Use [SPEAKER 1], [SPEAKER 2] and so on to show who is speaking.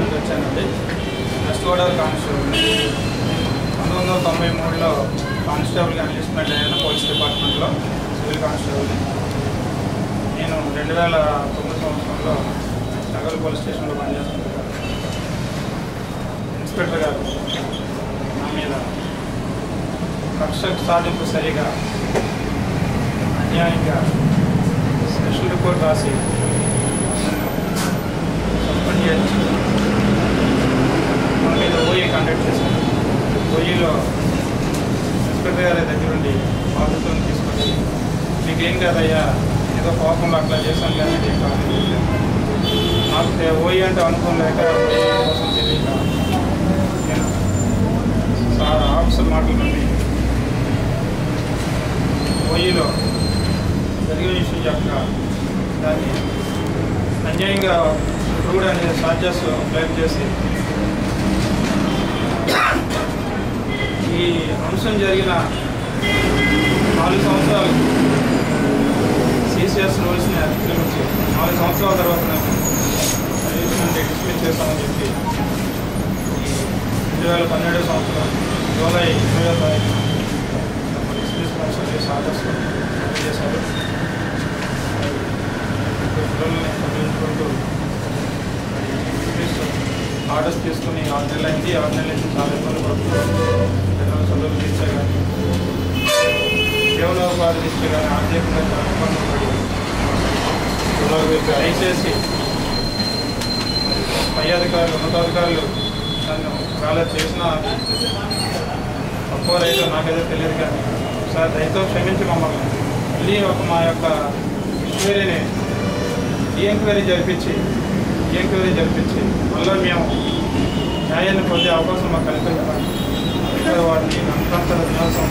[SPEAKER 1] నుంచి వచ్చానండి. West Godavari constable 1993లో కానిస్టేబుల్గా enlistment అయ్యాను పోలీస్ డిపార్ట్మెంట్లో సివిల్ కానిస్టేబుల్. నేను 2009 సంవత్సరంలో నగర్ పోలీస్ స్టేషన్లో పనిచేస్తున్నాను. ఇన్స్పెక్టర్ గారు నా మీద కక్ష సాధింపు సరిగా అన్యాయంగా స్పెషల్ రిపోర్ట్ రాసి సస్పెండ్ చేసి మన మీద ఓఏ కండక్ట్ చేశాను. ఓఏలో ఇన్స్పెక్టర్ గారి దగ్గరుండి బాధ్యతను తీసుకొచ్చి మీకేం కాదయ్యా, ఏదో కోపంలో అట్లా చేశాను కానీ ఏం కాదు, నాకు ఓఏ అంటే అనుకోలేక ఓఏ కోసం తెలియక నేను సార్ ఆఫీసర్ మాటల నుండి ఓఏలో జరిగిన విషయం చెప్పక దాన్ని అన్యాయంగా క్రూడ్ అనే ఛార్జెస్ క్లెయిమ్ చేసి ఈ అంశం జరిగిన 4 సంవత్సరాలు సిసిఎస్ రూల్స్ని అతిక్రమించి 4 సంవత్సరాల తర్వాత సర్వీస్ నుండి డిస్మిస్ చేస్తామని చెప్పి 2012 సంవత్సరం జూలై 20వ తారీఖున డిస్మిస్ సర్వీస్ ఆర్డర్స్ చేశారు. పిల్లల్ని చదివించుకుంటూ డిస్మిస్ ఆర్డర్స్ తీసుకుని 6 నెలలు అయింది. 6 నెలల నుంచి చాలా ఇబ్బంది పడుతున్నారు. పిల్లలు చదువులు తీస్తే కానీ జీవనోపాధి తీస్తే కానీ ఆర్థికంగా చాలా ఇబ్బందులు పడి దయచేసి పై అధికారులు ఉన్నతాధికారులు నన్ను చాలా చేసినా తక్కువ రైతు నాకైతే తెలియదు కానీ సార్ దయతో క్షమించి మమ్మల్ని మళ్ళీ మా యొక్క ఎంక్వైరీని ఎంక్వైరీ జరిపించి మళ్ళీ మేము న్యాయాన్ని పొందే అవకాశం మాకు కల్పించాలి. వారిని అంతంతర దినోత్సవం